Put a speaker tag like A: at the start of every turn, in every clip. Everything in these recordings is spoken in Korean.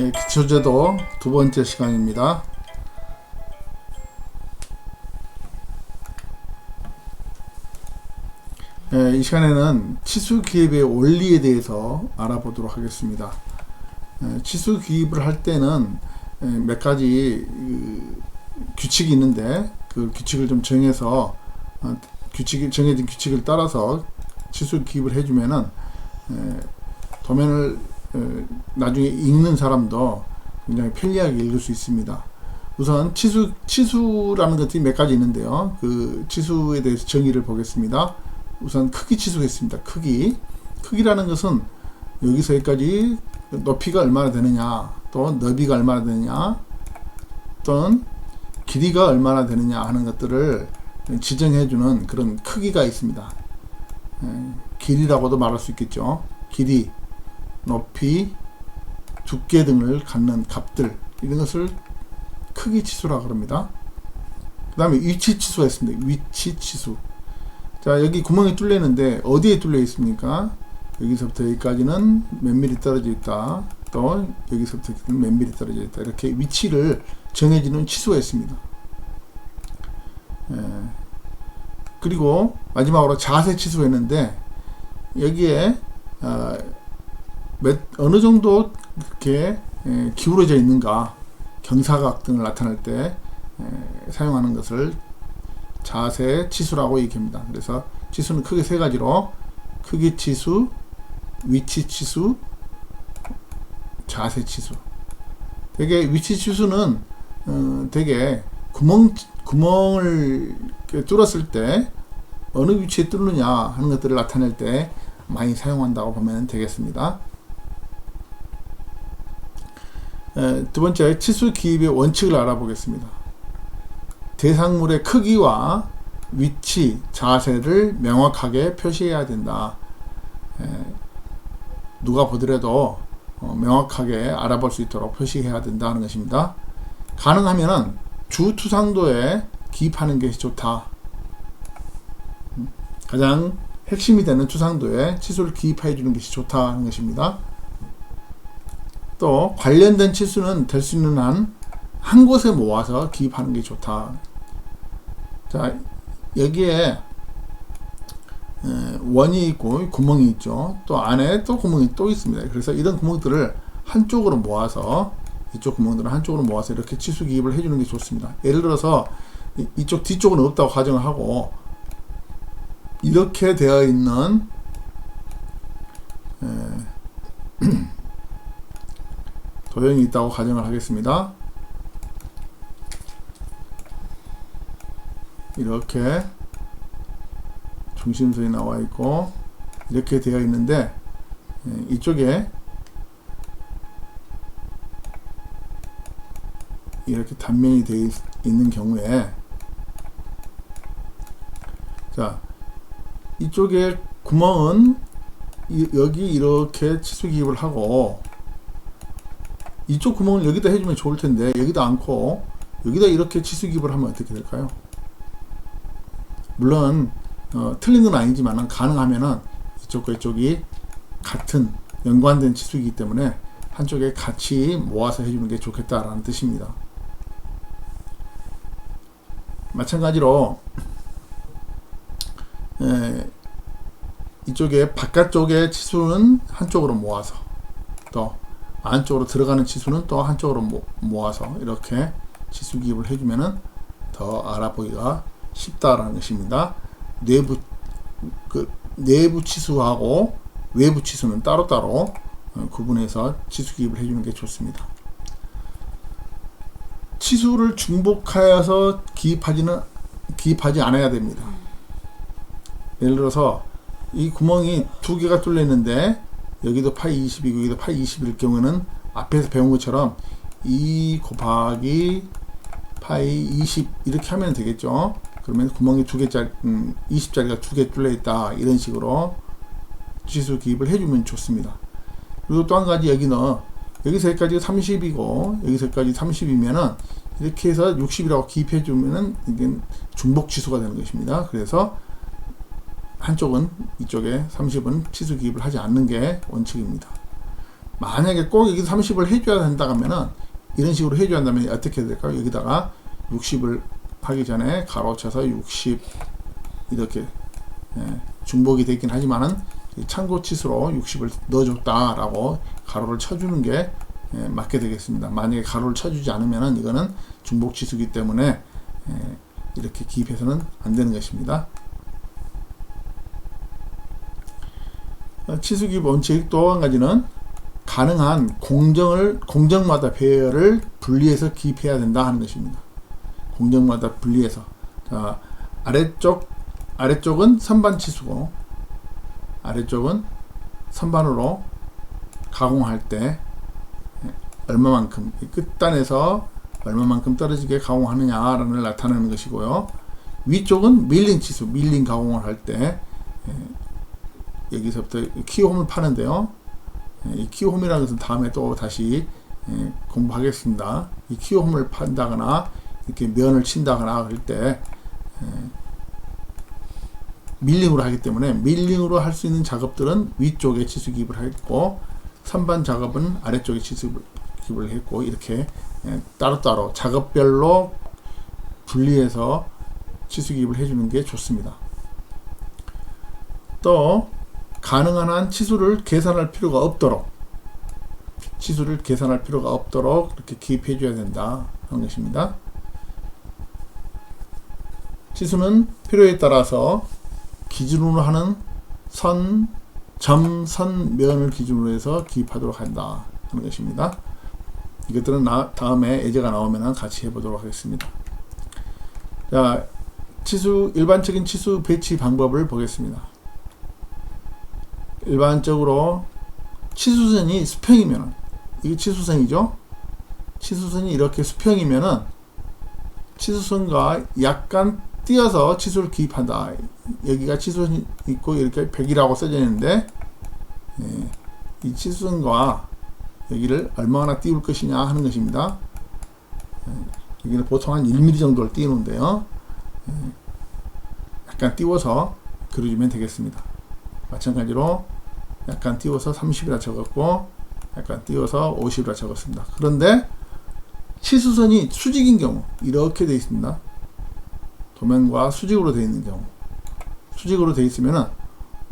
A: 기초제도 두 번째 시간입니다. 이 시간에는 치수기입의 원리에 대해서 알아보도록 하겠습니다. 치수기입을 할 때는 몇 가지 규칙이 있는데 그 규칙을 좀 정해서 정해진 규칙을 따라서 치수기입을 해주면은 도면을 나중에 읽는 사람도 굉장히 편리하게 읽을 수 있습니다. 우선 치수라는 것들이 몇 가지 있는데요. 그 치수에 대해서 정의를 보겠습니다. 우선 크기 치수가 있습니다. 크기라는 것은 여기서 여기까지 높이가 얼마나 되느냐, 또 너비가 얼마나 되느냐, 또는 길이가 얼마나 되느냐 하는 것들을 지정해주는 그런 크기가 있습니다. 길이라고도 말할 수 있겠죠. 길이, 높이, 두께 등을 갖는 값들, 이런 것을 크기 치수라고 합니다. 그 다음에 위치 치수가 있습니다. 위치 치수. 자, 여기 구멍이 뚫려 있는데 어디에 뚫려 있습니까? 여기서부터 여기까지는 몇 미리 떨어져 있다. 또 여기서부터 몇 미리 떨어져 있다. 이렇게 위치를 정해지는 치수가 있습니다. 그리고 마지막으로 자세 치수가 있는데 여기에 어느 정도 이렇게 기울어져 있는가, 경사각 등을 나타낼 때 사용하는 것을 자세 치수라고 얘기합니다. 그래서 치수는 크게 세 가지로 크기 치수, 위치 치수, 자세 치수. 되게 위치 치수는 되게 구멍을 뚫었을 때 어느 위치에 뚫느냐 하는 것들을 나타낼 때 많이 사용한다고 보면 되겠습니다. 두 번째, 치수 기입의 원칙을 알아보겠습니다. 대상물의 크기와 위치, 자세를 명확하게 표시해야 된다. 누가 보더라도 명확하게 알아볼 수 있도록 표시해야 된다는 것입니다. 가능하면 주투상도에 기입하는 것이 좋다. 가장 핵심이 되는 투상도에 치수를 기입해 주는 것이 좋다는 것입니다. 또 관련된 치수는 될 수 있는 한 곳에 모아서 기입하는 게 좋다. 자, 여기에 원이 있고 구멍이 있죠. 또 안에 또 구멍이 또 있습니다. 그래서 이런 구멍들을 한쪽으로 모아서, 이쪽 구멍들을 한쪽으로 모아서 이렇게 치수 기입을 해주는 게 좋습니다. 예를 들어서 이쪽 뒤쪽은 없다고 가정을 하고 이렇게 되어 있는 도형이 있다고 가정을 하겠습니다. 이렇게 중심선이 나와 있고 이렇게 되어 있는데 이쪽에 이렇게 단면이 되어 있는 경우에, 자, 이쪽에 구멍은 여기 이렇게 치수 기입을 하고 이쪽 구멍을 여기다 해주면 좋을 텐데 여기다 않고 여기다 이렇게 치수 기입을 하면 어떻게 될까요? 물론 틀린 건 아니지만 가능하면은 이쪽과 이쪽이 같은 연관된 치수이기 때문에 한쪽에 같이 모아서 해주는 게 좋겠다라는 뜻입니다. 마찬가지로 이쪽에 바깥쪽의 치수는 한쪽으로 모아서, 또 안쪽으로 들어가는 치수는 또 한쪽으로 모아서 이렇게 치수 기입을 해주면은 더 알아보기가 쉽다라는 것입니다. 내부 치수하고 외부 치수는 따로따로 구분해서 치수 기입을 해주는 게 좋습니다. 치수를 중복하여서 기입하지 않아야 됩니다. 예를 들어서 이 구멍이 두 개가 뚫려 있는데 여기도 파이 20이고 여기도 파이 20일 경우에는 앞에서 배운 것처럼 2 곱하기 파이 20 이렇게 하면 되겠죠. 그러면 구멍이 2개짜리 20짜리가 2개 뚫려 있다, 이런 식으로 치수 기입을 해주면 좋습니다. 그리고 또 한 가지, 여기서 여기까지 30이고 여기서 여기까지 30이면은 이렇게 해서 60이라고 기입해 주면은 이게 중복 치수가 되는 것입니다. 그래서 한쪽은, 이쪽에 30은 치수 기입을 하지 않는 게 원칙입니다. 만약에 꼭 여기 30을 해줘야 된다 하면은 이런 식으로 해줘야 한다면 어떻게 될까요? 여기다가 60을 하기 전에 가로 쳐서 60 이렇게 중복이 되긴 하지만은 참고 치수로 60을 넣어줬다라고 가로를 쳐주는 게 맞게 되겠습니다. 만약에 가로를 쳐주지 않으면은 이거는 중복 치수이기 때문에 이렇게 기입해서는 안 되는 것입니다. 치수 기입 원칙 또 한 가지는 가능한 공정마다 배열을 분리해서 기입해야 된다 하는 것입니다. 공정마다 분리해서. 자, 아래쪽은 선반 치수고 아래쪽은 선반으로 가공할 때 얼마만큼 끝단에서 얼마만큼 떨어지게 가공하느냐를 나타내는 것이고요. 위쪽은 밀링 치수, 밀링 가공을 할 때 여기서부터 키홈을 파는데요. 이 키홈이라는 것은 다음에 또 다시 공부하겠습니다. 이 키홈을 판다거나 이렇게 면을 친다거나 할 때 밀링으로 하기 때문에 밀링으로 할 수 있는 작업들은 위쪽에 치수 기입을 했고 선반 작업은 아래쪽에 치수 기입을 했고 이렇게 따로따로 작업별로 분리해서 치수 기입을 해주는 게 좋습니다. 또 가능한 한 치수를 계산할 필요가 없도록 이렇게 기입해 줘야 된다 하는 것입니다. 치수는 필요에 따라서 기준으로 하는 선, 점, 선, 면을 기준으로 해서 기입하도록 한다 하는 것입니다. 이것들은 다음에 예제가 나오면 같이 해보도록 하겠습니다. 자, 일반적인 치수 배치 방법을 보겠습니다. 일반적으로 치수선이 수평이면 이게 치수선이죠. 치수선이 이렇게 수평이면은 치수선과 약간 띄어서 치수를 기입한다. 여기가 치수선이 있고 이렇게 100이라고 써져 있는데 이 치수선과 여기를 얼마나 띄울 것이냐 하는 것입니다. 여기는 보통 한 1mm 정도를 띄우는데요. 약간 띄워서 그려주면 되겠습니다. 마찬가지로 약간 띄워서 30이라 적었고 약간 띄워서 50이라 적었습니다. 그런데 치수선이 수직인 경우 이렇게 되어 있습니다. 도면과 수직으로 되어 있는 경우 수직으로 되어 있으면은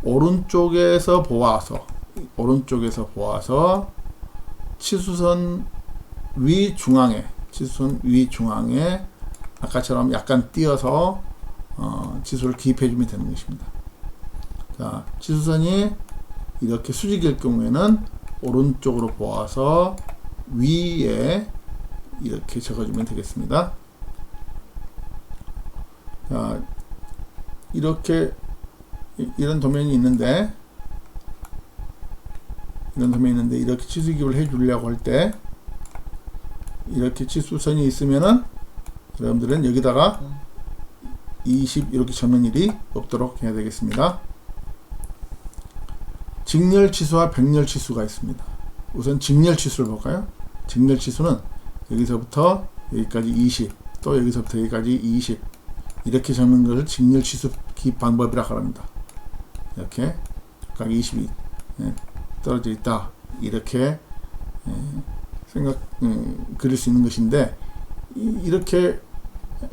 A: 오른쪽에서 보아서 치수선 위 중앙에 아까처럼 약간 띄어서 치수를 기입해 주면 되는 것입니다. 자, 치수선이 이렇게 수직일 경우에는 오른쪽으로 보아서 위에 이렇게 적어주면 되겠습니다. 자, 이런 도면이 있는데 이렇게 치수 기입을 해주려고 할 때 이렇게 치수선이 있으면은 여러분들은 여기다가 20 이렇게 적는 일이 없도록 해야 되겠습니다. 직렬 치수와 백렬 치수가 있습니다. 우선 직렬 치수를 볼까요? 직렬 치수는 여기서부터 여기까지 20, 또 여기서부터 여기까지 20 이렇게 적는 것을 직렬 치수 기입 방법이라고 합니다. 이렇게 각 20이 떨어져 있다. 이렇게 그릴 수 있는 것인데 이렇게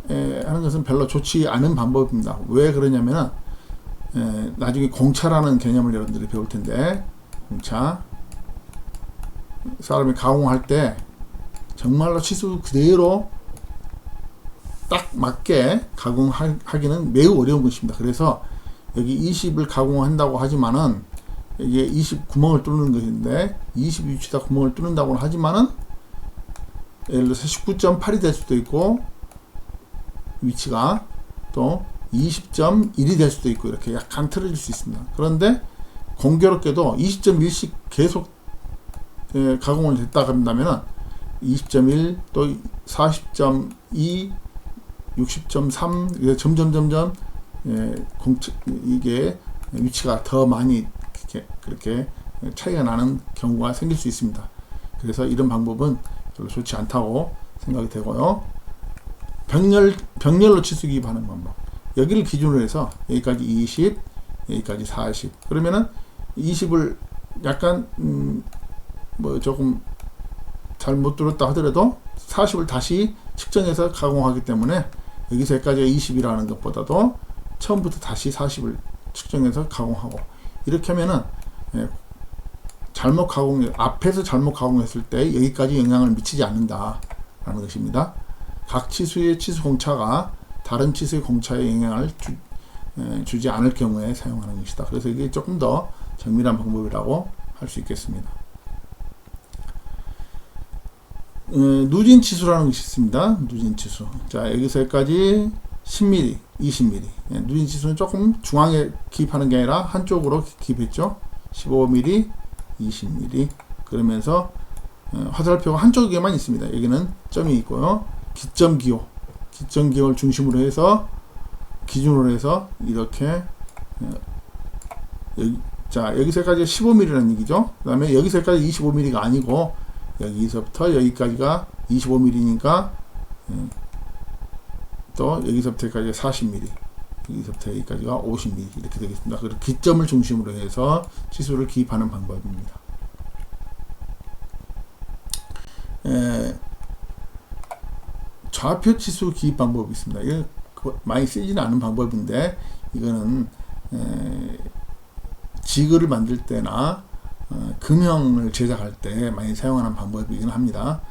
A: 하는 것은 별로 좋지 않은 방법입니다. 왜 그러냐면은 나중에 공차라는 개념을 여러분들이 배울 텐데 공차 사람이 가공할 때 정말로 치수 그대로 딱 맞게 가공하기는 매우 어려운 것입니다. 그래서 여기 20을 가공한다고 하지만은 이게 20 구멍을 뚫는 것인데 20 위치에다 구멍을 뚫는다고 하지만은 예를 들어서 19.8이 될 수도 있고 위치가 또 20.1이 될 수도 있고 이렇게 약간 틀어질 수 있습니다. 그런데 공교롭게도 20.1씩 계속 가공을 됐다 그런다면은 20.1 또 40.2 60.3 점점 이게 위치가 더 많이 그렇게 차이가 나는 경우가 생길 수 있습니다. 그래서 이런 방법은 별로 좋지 않다고 생각이 되고요. 병렬로 치수 기입하는 방법. 여기를 기준으로 해서 여기까지 20, 여기까지 40. 그러면은 20을 약간 뭐 조금 잘못 들었다 하더라도 40을 다시 측정해서 가공하기 때문에 여기서 여기까지가 20이라는 것보다도 처음부터 다시 40을 측정해서 가공하고, 이렇게 하면은 잘못 가공, 앞에서 잘못 가공했을 때 여기까지 영향을 미치지 않는다 라는 것입니다. 각 치수의 치수 공차가 다른 치수의 공차에 영향을 주지 않을 경우에 사용하는 것이다. 그래서 이게 조금 더 정밀한 방법이라고 할 수 있겠습니다. 누진 치수라는 것이 있습니다. 누진 치수. 자, 여기서 여기까지 10mm, 20mm. 누진 치수는 조금 중앙에 기입하는 게 아니라 한쪽으로 기입했죠. 15mm, 20mm. 그러면서 화살표가 한쪽에만 있습니다. 여기는 점이 있고요. 기점 기호를 중심으로 해서 기준으로 해서 이렇게 자, 여기서까지 15mm라는 얘기죠. 그 다음에 여기서까지 25mm가 아니고 여기서부터 여기까지가 25mm니까 또 여기서부터 여기까지 40mm, 여기서부터 여기까지가 50mm 이렇게 되겠습니다. 그리고 기점을 중심으로 해서 치수를 기입하는 방법입니다. 좌표 치수 기입 방법이 있습니다. 이거 많이 쓰지는 않은 방법인데, 이거는 지그를 만들 때나 금형을 제작할 때 많이 사용하는 방법이긴 합니다.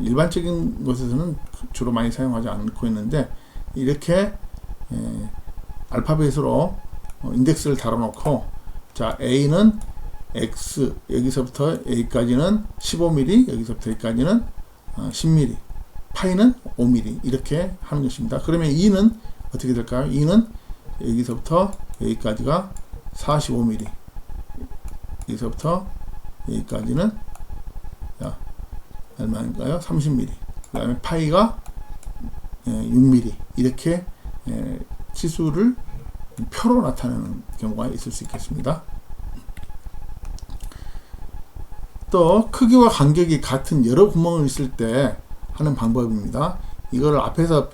A: 일반적인 곳에서는 주로 많이 사용하지 않고 있는데, 이렇게 알파벳으로 인덱스를 달아놓고, 자, A는 X, 여기서부터 A까지는 15mm, 여기서부터 여기까지는 10mm, 파이는 5mm 이렇게 하는 것입니다. 그러면 2는 어떻게 될까요? 2는 여기서부터 여기까지가 45mm, 여기서부터 여기까지는 얼마인가요? 30mm. 그 다음에 파이가 6mm. 이렇게 치수를 표로 나타내는 경우가 있을 수 있겠습니다. 또 크기와 간격이 같은 여러 구멍을 있을 때 하는 방법입니다. 이걸 앞에서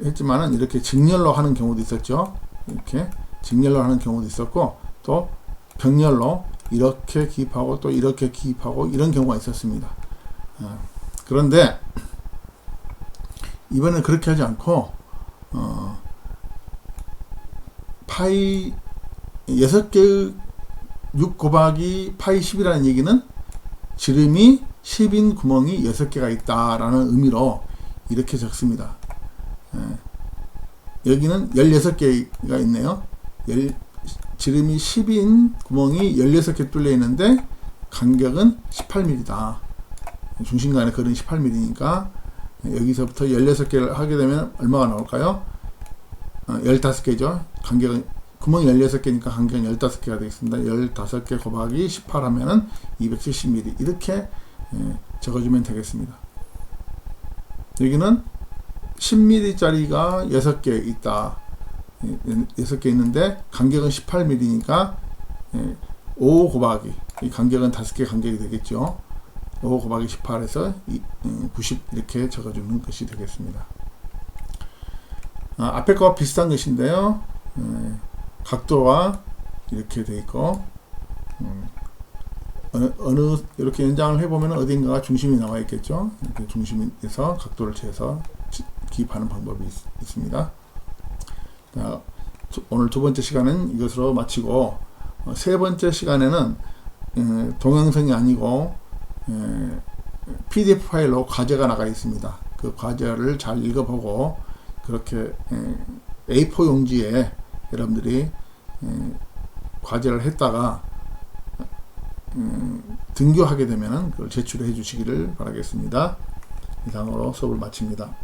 A: 했지만은 이렇게 직렬로 하는 경우도 있었죠. 이렇게 직렬로 하는 경우도 있었고, 또 병렬로 이렇게 기입하고 또 이렇게 기입하고 이런 경우가 있었습니다. 그런데 이번엔 그렇게 하지 않고 파이 6개 6 곱하기 파이 10이라는 얘기는 지름이 10인 구멍이 6개가 있다라는 의미로 이렇게 적습니다. 여기는 16개가 있네요. 지름이 10인 구멍이 16개 뚫려 있는데 간격은 18mm다. 중심간의 거리는 18mm니까 여기서부터 16개를 하게 되면 얼마가 나올까요? 15개죠. 간격은 구멍이 16개니까 간격은 15개가 되겠습니다. 15개 곱하기 18 하면은 270mm 이렇게 적어주면 되겠습니다. 여기는 10mm 짜리가 6개 있다. 6개 있는데 간격은 18mm니까 5 곱하기, 이 간격은 5개 간격이 되겠죠. 5 곱하기 18에서 90 이렇게 적어주는 것이 되겠습니다. 앞에 거와 비슷한 것인데요. 각도가 이렇게 되어 있고, 어느 이렇게 연장을 해보면 어딘가가 중심이 나와 있겠죠. 이렇게 중심에서 각도를 재서 기입하는 방법이 있습니다. 자, 오늘 두 번째 시간은 이것으로 마치고, 세 번째 시간에는 동영상이 아니고 PDF 파일로 과제가 나가 있습니다. 그 과제를 잘 읽어보고 그렇게 A4 용지에 여러분들이 과제를 했다가 등교하게 되면 그걸 제출해 주시기를 바라겠습니다. 이상으로 수업을 마칩니다.